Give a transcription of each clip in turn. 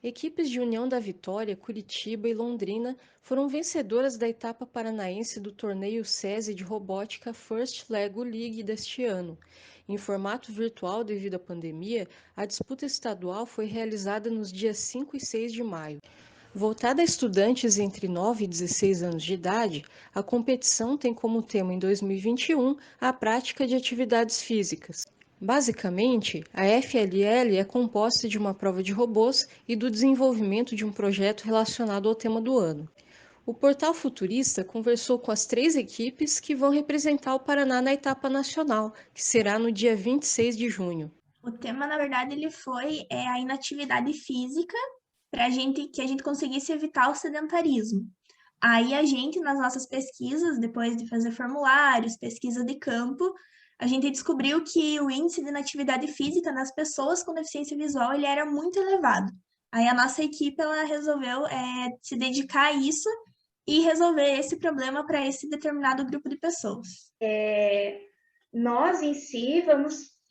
Equipes de União da Vitória, Curitiba e Londrina foram vencedoras da etapa paranaense do torneio SESI de Robótica First Lego League deste ano. Em formato virtual devido à pandemia, a disputa estadual foi realizada nos dias 5 e 6 de maio. Voltada a estudantes entre 9 e 16 anos de idade, a competição tem como tema em 2021 a prática de atividades físicas. Basicamente, a FLL é composta de uma prova de robôs e do desenvolvimento de um projeto relacionado ao tema do ano. O Portal Futurista conversou com as 3 equipes que vão representar o Paraná na etapa nacional, que será no dia 26 de junho. O tema, na verdade, ele foi a inatividade física para que a gente conseguisse evitar o sedentarismo. Aí a gente, nas nossas pesquisas, depois de fazer formulários, pesquisa de campo, a gente descobriu que o índice de inatividade física nas pessoas com deficiência visual ele era muito elevado. Aí a nossa equipe ela resolveu se dedicar a isso e resolver esse problema para esse determinado grupo de pessoas. Nós em si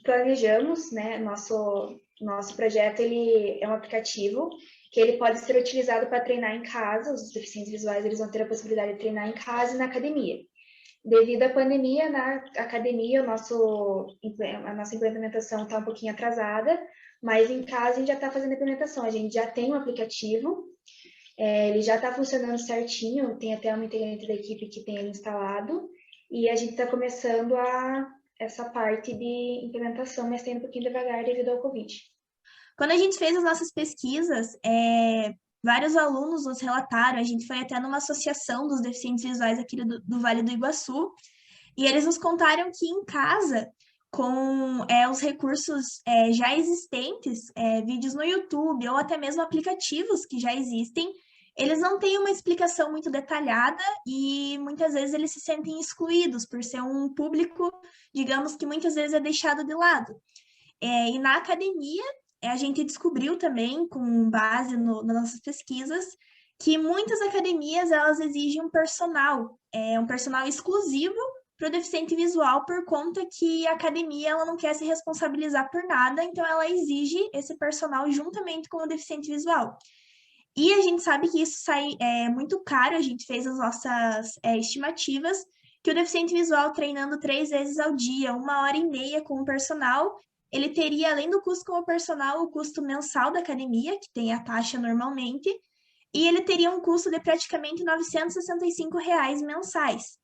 planejamos, né? Nosso projeto ele é um aplicativo que ele pode ser utilizado para treinar em casa. Os deficientes visuais eles vão ter a possibilidade de treinar em casa e na academia. Devido à pandemia, na academia, a nossa implementação está um pouquinho atrasada, mas em casa a gente já está fazendo a implementação. A gente já tem um aplicativo, ele já está funcionando certinho, tem até uma integrante da equipe que tem ele instalado, e a gente está começando essa parte de implementação, mas está indo um pouquinho devagar devido ao Covid. Quando a gente fez as nossas pesquisas, vários alunos nos relataram, a gente foi até numa associação dos deficientes visuais aqui do Vale do Iguaçu, e eles nos contaram que em casa, com os recursos já existentes, vídeos no YouTube ou até mesmo aplicativos que já existem, eles não têm uma explicação muito detalhada e muitas vezes eles se sentem excluídos por ser um público, digamos que muitas vezes é deixado de lado. E na academia, a gente descobriu também, com base nas nossas pesquisas, que muitas academias elas exigem um personal exclusivo para o deficiente visual, por conta que a academia ela não quer se responsabilizar por nada, então ela exige esse personal juntamente com o deficiente visual. E a gente sabe que isso sai muito caro, a gente fez as nossas estimativas, que o deficiente visual treinando 3 vezes ao dia, 1 hora e meia com o personal, ele teria, além do custo com o personal, o custo mensal da academia, que tem a taxa normalmente, e ele teria um custo de praticamente R$ 965 mensais.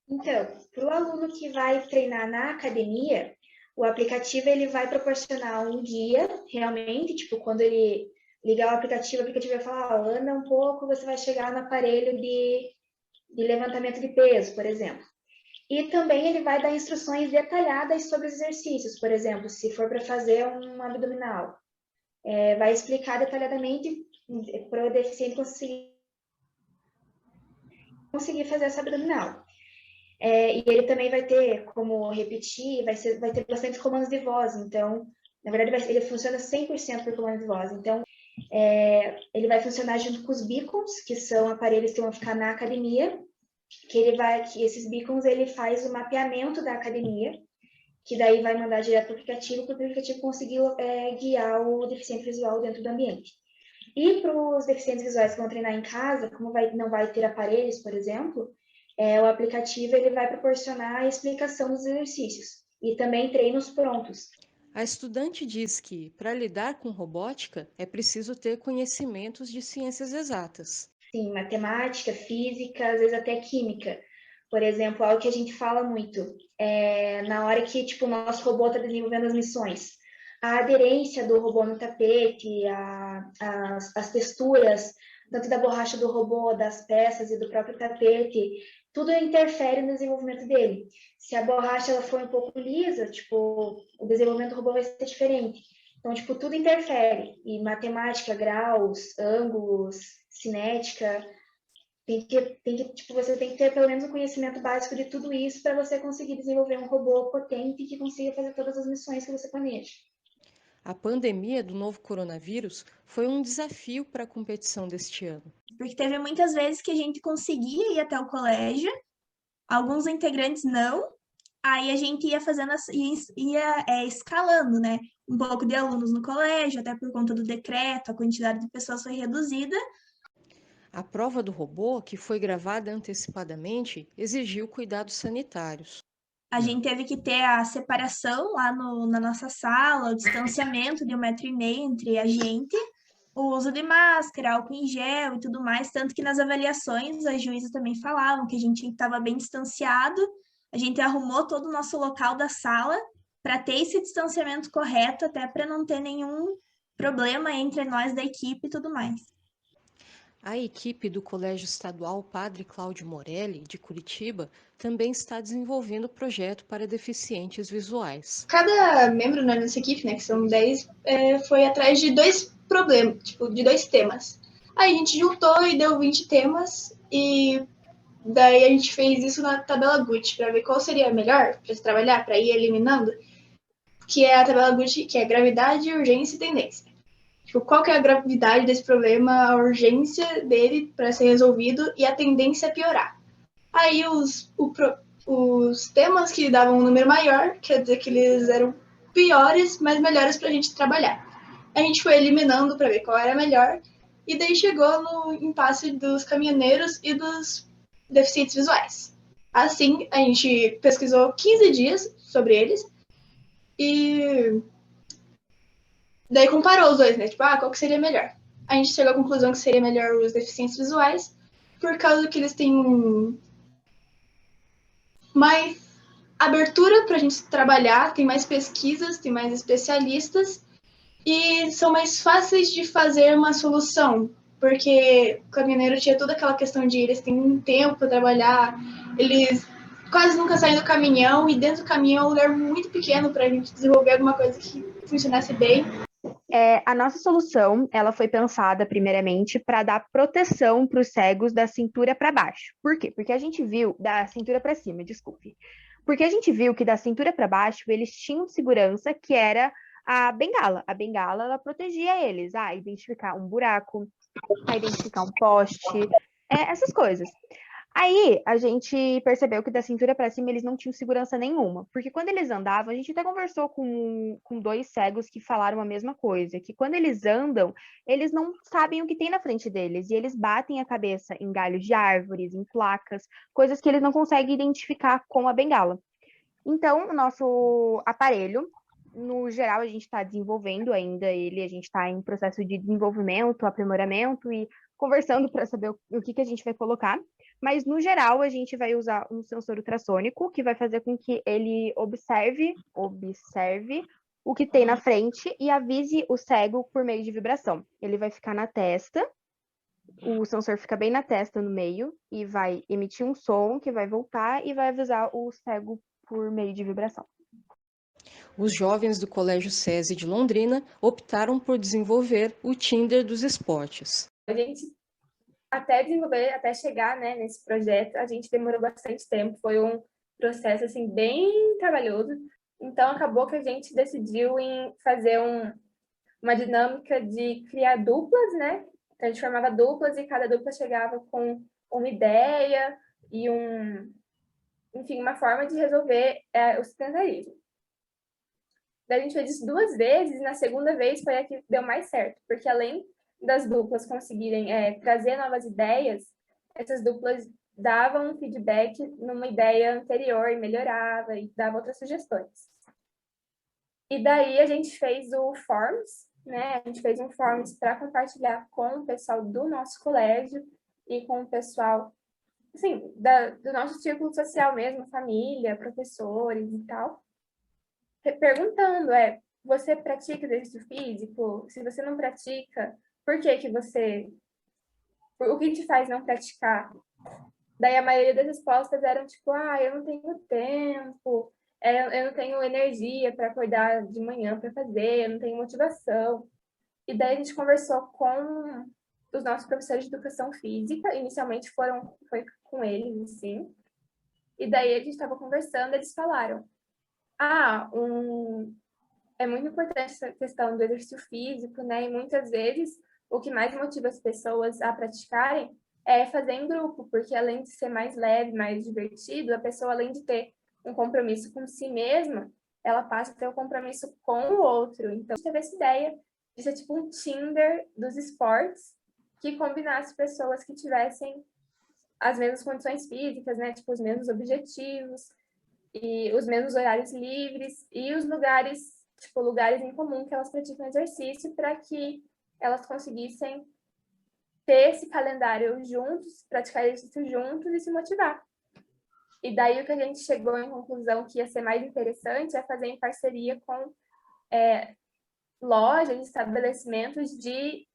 Então, para o aluno que vai treinar na academia, o aplicativo ele vai proporcionar um guia, realmente, tipo, quando ele ligar o aplicativo vai falar, anda um pouco, você vai chegar no aparelho de levantamento de peso, por exemplo. E também ele vai dar instruções detalhadas sobre os exercícios, por exemplo, se for para fazer um abdominal. Vai explicar detalhadamente para o deficiente conseguir fazer essa abdominal. E ele também vai ter como repetir, vai ter bastante comandos de voz, então, na verdade, ele funciona 100% por comando de voz, então, ele vai funcionar junto com os beacons, que são aparelhos que vão ficar na academia, que esses beacons, ele faz o mapeamento da academia, que daí vai mandar direto para o aplicativo conseguir guiar o deficiente visual dentro do ambiente. E para os deficientes visuais que vão treinar em casa, como não vai ter aparelhos, por exemplo, o aplicativo ele vai proporcionar a explicação dos exercícios e também treinos prontos. A estudante diz que, para lidar com robótica, é preciso ter conhecimentos de ciências exatas. Sim, matemática, física, às vezes até química. Por exemplo, algo que a gente fala muito, na hora que tipo, o nosso robô está desenvolvendo as missões, a aderência do robô no tapete, as texturas, tanto da borracha do robô, das peças e do próprio tapete, tudo interfere no desenvolvimento dele. Se a borracha ela for um pouco lisa, tipo, o desenvolvimento do robô vai ser diferente. Então, tipo, tudo interfere. E matemática, graus, ângulos, cinética, você tem que ter pelo menos um conhecimento básico de tudo isso para você conseguir desenvolver um robô potente que consiga fazer todas as missões que você planeja. A pandemia do novo coronavírus foi um desafio para a competição deste ano. Porque teve muitas vezes que a gente conseguia ir até o colégio, alguns integrantes não, aí a gente ia fazendo, ia escalando, né? um pouco de alunos no colégio, até por conta do decreto, a quantidade de pessoas foi reduzida. A prova do robô, que foi gravada antecipadamente, exigiu cuidados sanitários. A gente teve que ter a separação lá na nossa sala, o distanciamento de 1,5 m entre a gente, o uso de máscara, álcool em gel e tudo mais, tanto que nas avaliações as juízes também falavam que a gente estava bem distanciado, a gente arrumou todo o nosso local da sala para ter esse distanciamento correto, até para não ter nenhum problema entre nós da equipe e tudo mais. A equipe do Colégio Estadual Padre Cláudio Morelli, de Curitiba, também está desenvolvendo o projeto para deficientes visuais. Cada membro nessa equipe, né, que são 10, foi atrás de 2 problemas, tipo, de 2 temas. Aí a gente juntou e deu 20 temas e daí a gente fez isso na tabela Gucci para ver qual seria melhor para se trabalhar, para ir eliminando, que é a tabela Gucci, que é gravidade, urgência e tendência. Tipo, qual que é a gravidade desse problema, a urgência dele para ser resolvido e a tendência a piorar. Aí os temas que davam um número maior, quer dizer que eles eram piores, mas melhores para a gente trabalhar. A gente foi eliminando para ver qual era melhor, e daí chegou no impasse dos caminhoneiros e dos deficientes visuais. Assim, a gente pesquisou 15 dias sobre eles, e daí comparou os dois, né? Tipo, qual que seria melhor? A gente chegou à conclusão que seria melhor os deficientes visuais, por causa que eles têm mais abertura para a gente trabalhar, tem mais pesquisas, tem mais especialistas e são mais fáceis de fazer uma solução, porque o caminhoneiro tinha toda aquela questão de eles têm um tempo para trabalhar, eles quase nunca saem do caminhão e dentro do caminhão é um lugar muito pequeno para a gente desenvolver alguma coisa que funcionasse bem. A nossa solução, ela foi pensada primeiramente para dar proteção para os cegos da cintura para baixo. Por quê? Porque a gente viu da cintura para cima, desculpe. Porque a gente viu que da cintura para baixo eles tinham segurança, que era a bengala. A bengala, ela protegia eles a identificar um buraco, a identificar um poste, essas coisas. Aí a gente percebeu que da cintura para cima eles não tinham segurança nenhuma, porque quando eles andavam, a gente até conversou com 2 cegos que falaram a mesma coisa, que quando eles andam, eles não sabem o que tem na frente deles, e eles batem a cabeça em galhos de árvores, em placas, coisas que eles não conseguem identificar com a bengala. Então, o nosso aparelho, no geral, a gente está desenvolvendo ainda ele, a gente está em processo de desenvolvimento, aprimoramento e conversando para saber o que a gente vai colocar. Mas, no geral, a gente vai usar um sensor ultrassônico que vai fazer com que ele observe o que tem na frente e avise o cego por meio de vibração. Ele vai ficar na testa, o sensor fica bem na testa, no meio, e vai emitir um som que vai voltar e vai avisar o cego por meio de vibração. Os jovens do Colégio SESI de Londrina optaram por desenvolver o Tinder dos esportes. A gente, até desenvolver, até chegar, né, nesse projeto, a gente demorou bastante tempo. Foi um processo assim, bem trabalhoso. Então, acabou que a gente decidiu em fazer uma dinâmica de criar duplas, né? Então, a gente formava duplas e cada dupla chegava com uma ideia e enfim, uma forma de resolver o sedentarismo. Daí a gente fez isso 2 vezes, e na segunda vez foi a que deu mais certo, porque além das duplas conseguirem trazer novas ideias, essas duplas davam um feedback numa ideia anterior e melhorava e dava outras sugestões. E daí a gente fez o Forms, né? A gente fez um Forms para compartilhar com o pessoal do nosso colégio e com o pessoal, assim, do nosso círculo social mesmo, família, professores e tal, perguntando, você pratica exercício físico? Se você não pratica, por que você... O que te faz não praticar? Daí a maioria das respostas eram tipo, eu não tenho tempo, eu não tenho energia para acordar de manhã para fazer, eu não tenho motivação. E daí a gente conversou com os nossos professores de educação física, inicialmente foi com eles, assim, e daí a gente estava conversando, eles falaram, é muito importante essa questão do exercício físico, né? E muitas vezes o que mais motiva as pessoas a praticarem é fazer em grupo, porque além de ser mais leve, mais divertido, a pessoa, além de ter um compromisso com si mesma, ela passa a ter um compromisso com o outro. Então, a gente teve essa ideia de ser tipo um Tinder dos esportes, que combinasse pessoas que tivessem as mesmas condições físicas, né? Tipo, os mesmos objetivos e os mesmos horários livres e os lugares, tipo, lugares em comum que elas praticam exercício, para que elas conseguissem ter esse calendário juntos, praticar exercício juntos e se motivar. E daí o que a gente chegou em conclusão que ia ser mais interessante é fazer em parceria com lojas, estabelecimentos de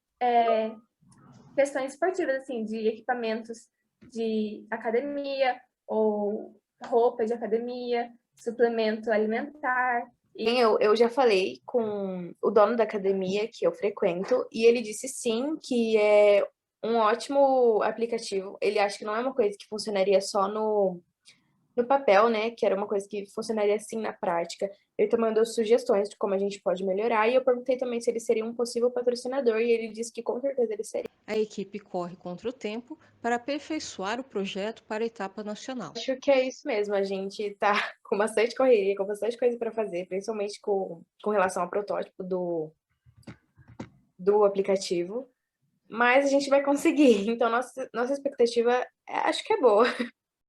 questões esportivas, assim, de equipamentos de academia ou roupa de academia, suplemento alimentar. Eu já falei com o dono da academia que eu frequento e ele disse sim que é um ótimo aplicativo. Ele acha que não é uma coisa que funcionaria só no papel, né? Que era uma coisa que funcionaria assim na prática. Ele também deu sugestões de como a gente pode melhorar e eu perguntei também se ele seria um possível patrocinador e ele disse que com certeza ele seria. A equipe corre contra o tempo para aperfeiçoar o projeto para a etapa nacional. Acho que é isso mesmo, a gente tá com bastante correria, com bastante coisa para fazer, principalmente com relação ao protótipo do aplicativo, mas a gente vai conseguir, então nossa expectativa acho que é boa.